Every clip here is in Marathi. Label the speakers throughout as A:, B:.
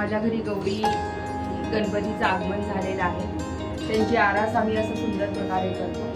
A: माझ्या घरी गौरी गणपतीचं आगमन झालेलं आहे. त्यांची आरास आम्ही असं सुंदर प्रकारे करतो.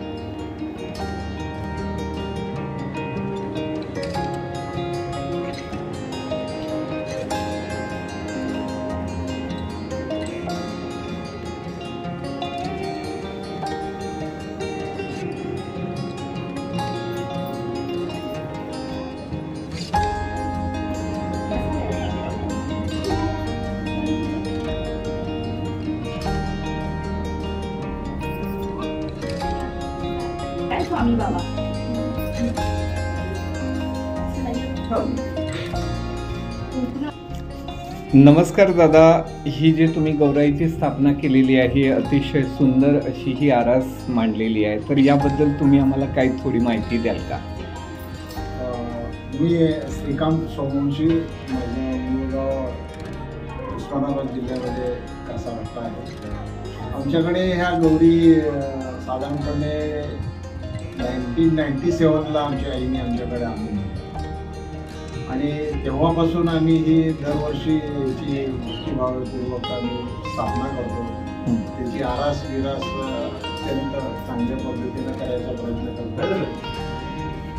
A: स्वामी बाबा
B: नमस्कार दादा, ही जी तुम्ही गौराईची स्थापना केलेली आहे, अतिशय सुंदर अशी ही आरास मांडलेली आहे, तर याबद्दल तुम्ही आम्हाला काही थोडी माहिती द्याल का?
C: मी श्रीकांत सोमवंशी, माझं मूळ गाव उस्मानाबाद जिल्ह्यामध्ये कासारवाडा आहे. आमच्याकडे ह्या गौरी साधारणपणे 1997ला आमच्या आईने आमच्याकडे आणून आणि तेव्हापासून आम्ही ही दरवर्षी याची भक्तिभावपूर्वक आम्ही स्थापना करतो. त्याची आरास विरास अत्यंत चांगल्या पद्धतीनं करायचा प्रयत्न करतो.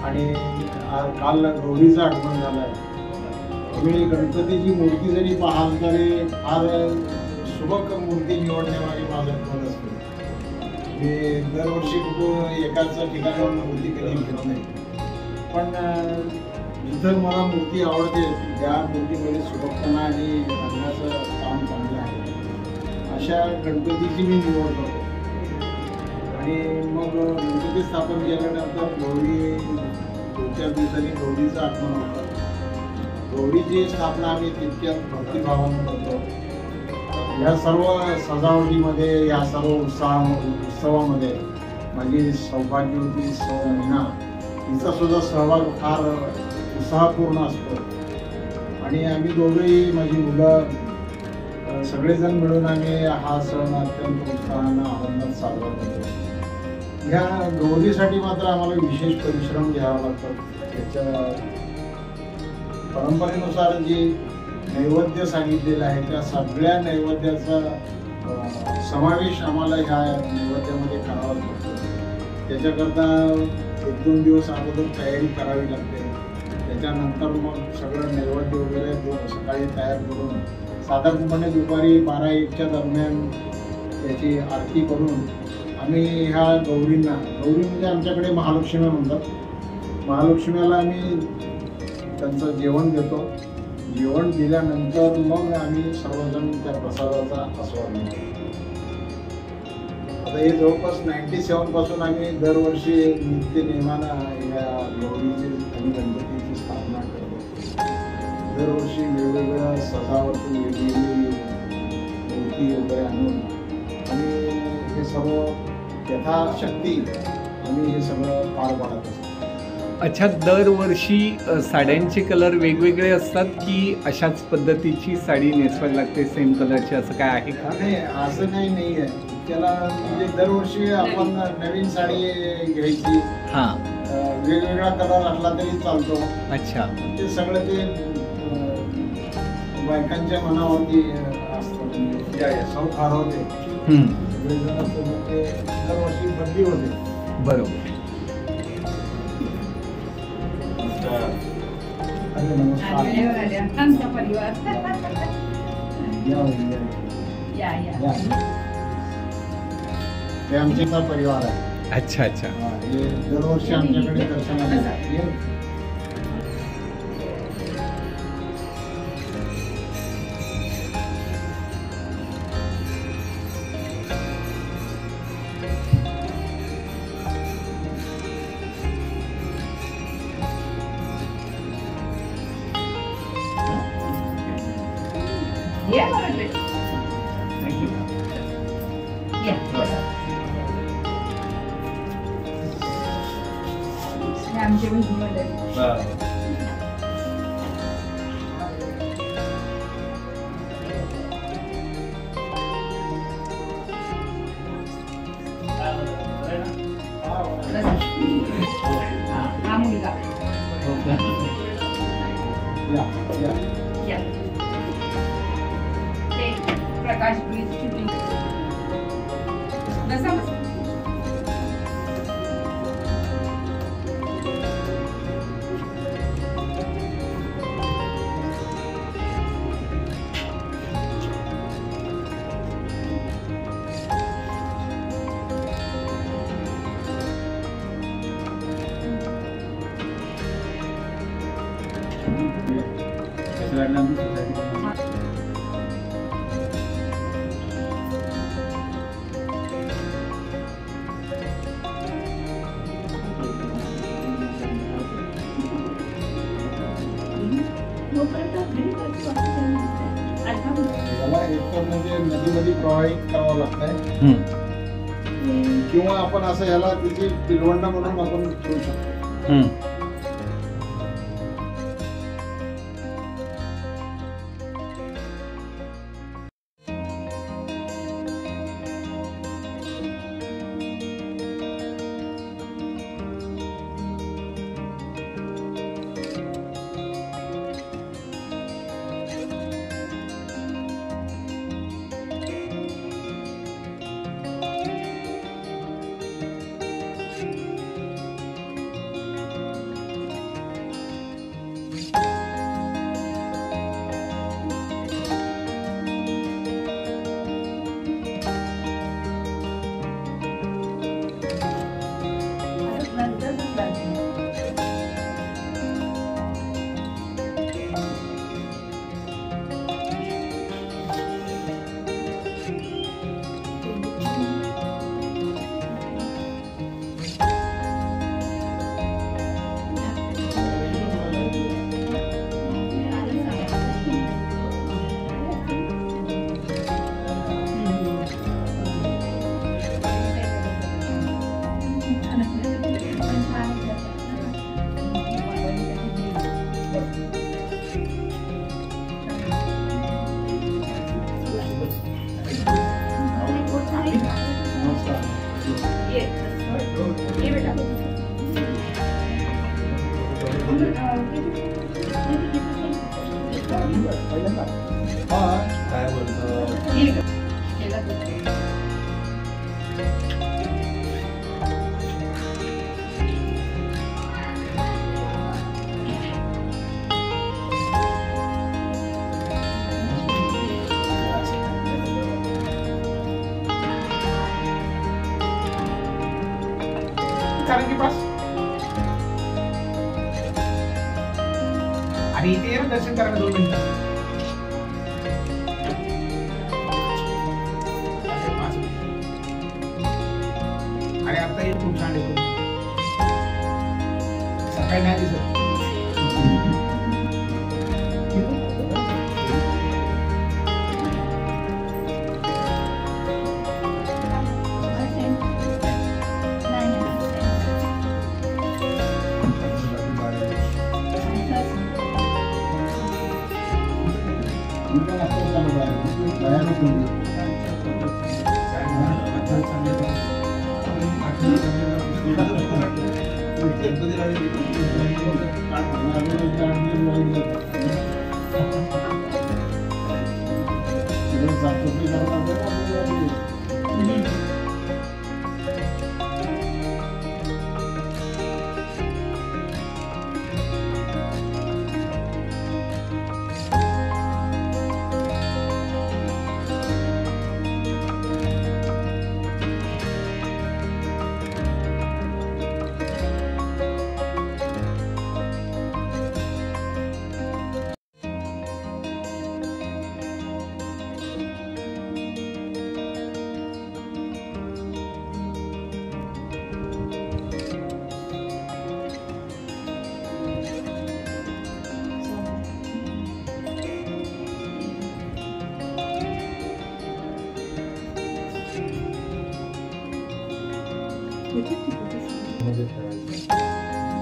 C: आणि काल गौरीचं आगमन झालं. तुम्ही गणपतीची मूर्ती जरी पाहाल तरी फार सुबक मूर्ती निवडण्यामागे माझं कल असतो. मी दरवर्षी कुठं एकाच ठिकाणावर मूर्ती कधी घेत नाही, पण जिथं मला मूर्ती आवडते त्या मूर्तीमध्ये सुबकपणा आणि रंगाचं काम चांगलं आहे अशा गणपतीची मी निवड करतो. आणि मग गणपती स्थापन केल्यानंतर गौरी 2-4 दिवसांनी गौरीचं आगमन होतं. गौरीची स्थापना आम्ही तितक्यात भक्तिभावानं करतो. या सर्व सजावटीमध्ये, या सर्व उत्सवामध्ये माझी सौभाग्यवती सौ मीना हिचा सुद्धा सहभाग फार उत्साहपूर्ण असतो. आणि आम्ही दोघंही, माझी मुलं सगळेजण मिळून आम्ही हा सण अत्यंत उत्साहानं आनंदात साजरा करतो. ह्या गौरीसाठी मात्र आम्हाला विशेष परिश्रम घ्यावा लागतो. त्याच्या परंपरेनुसार जी नैवेद्य सांगितलेलं आहे त्या सगळ्या नैवेद्याचा समावेश आम्हाला ह्या नैवेद्यामध्ये करावा लागतो. त्याच्याकरता 1-2 दिवस अगोदर तयारी करावी लागते. त्याच्यानंतर मग सगळं नैवेद्य वगैरे सकाळी तयार करून साधारणपणे दुपारी 12-1च्या दरम्यान त्याची आरती करून आम्ही ह्या गौरींना, गौरी म्हणजे आमच्याकडे महालक्ष्मी म्हणतात, महालक्ष्मीला आम्ही त्यांचं जेवण देतो. जेवण दिल्यानंतर मग आम्ही सर्वजण त्या प्रसादाचा आस्वाद घेतो. आता हे जवळपास 97 पासून आम्ही दरवर्षी नित्य नेमानं या गौरीची आणि गणपतीची स्थापना करतो. दरवर्षी वेगवेगळ्या सजावटी, वेगवेगळी मूर्ती वगैरे आणून आणि हे सर्व यथाशक्ती आम्ही हे सगळं पार पाडत असतो.
B: अच्छा, दरवर्षी साड्यांचे कलर वेगवेगळे असतात की अशाच पद्धतीची साडी नेसवायला लागते सेम कलरची, असं काय आहे का?
C: नाही, असं काही नाही आहे. त्याला म्हणजे दरवर्षी आपण नवीन साडी घ्यायची,
B: हां,
C: वेगवेगळा कलर असला तरी चालतो.
B: अच्छा,
C: ते सगळं ते बायकांच्या मनावरती असतं, सौख हरवते. सगळेजण ते दरवर्षी बदली होते.
B: बरोबर.
A: आमचा परिवार
C: हे आमचा परिवार आहे.
B: अच्छा अच्छा,
C: हे दरवर्षी आमच्याकडे दर्शनाला
A: आमच्या बहिणीमध्ये हा मुलगा
C: या सगळ्यांना आम्ही सोसायटी याला एकतर म्हणजे नदीमध्ये प्रवाहित करावं लागतंय किंवा आपण असं याला त्याची पिलवंडा म्हणून आपण ठेवू शकतो. काय बोलतो
D: कारण की पास आणि इथे ये ना दर्शन करायला 2 मिनिटं. आणि आता हे खूप छान आहे. सकाळी नाही दिसत.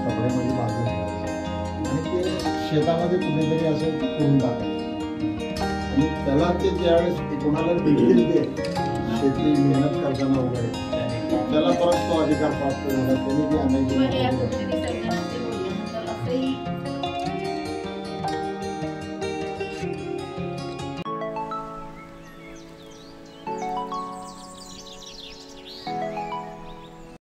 D: कपड्यामध्ये बांधून ठेवायचं आणि ते शेतामध्ये कुठेतरी असं करून टाकायचं आणि त्याला ते ज्यावेळेस कोणाला भेटतील ते शेती मेहनत करताना वगैरे त्याला परत तो अधिकार प्राप्त झाला त्याने ती आणायची